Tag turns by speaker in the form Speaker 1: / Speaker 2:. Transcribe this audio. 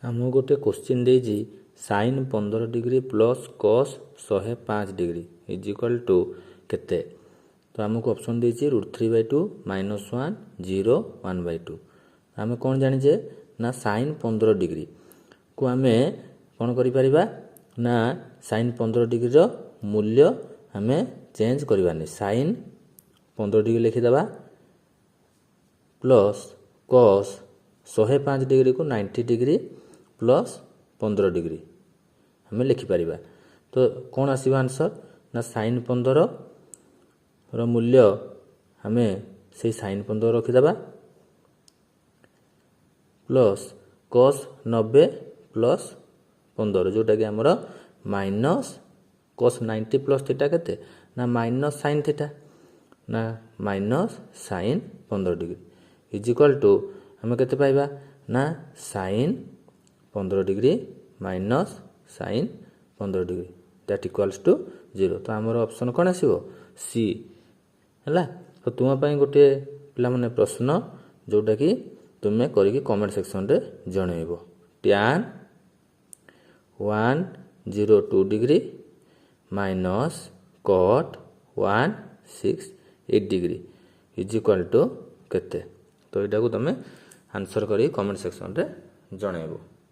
Speaker 1: आमको गोटे क्वेश्चन देजी sin 15 degree plus cos 105 degree is equal to केते। तो आमको ऑप्शन देजी √3/2 -1 0 1/2। आम कौन जाने ना sin 15 डिग्री को आम कौन करिपरिबा ना sin 15 डिग्री रो मूल्य आम चेंज करबानी sin 15 डिग्री लिखिदेबा प्लस cos 105 डिग्री को 90 डिग्री प्लस 15 डिग्री हमें लिखिपर। तो कौन आसवा आंसर ना sin 15 रो मूल्य हमें से sin 15 रखिदेबा प्लस cos 90 प्लस 15 जोटा कि आमर माइनस cos 90 प्लस थीटा केते ना माइनस sin थीटा ना minus sin 15 degree is equal to हमें केते पाइबा ना sin 15 degree minus sin 15 degree that equals to 0। तो आमर ऑप्शन कौन आसीबो सी हैला। तो तुम पाई गोटे पिला माने प्रश्न जोटा कि तुम्हें करिकी कमेंट सेक्शन रे जणैबो tan 102 degree minus cot 168 degree is equal to केते। तो एटा को तुम्हें आंसर करी कमेंट सेक्शन रे जणैबो।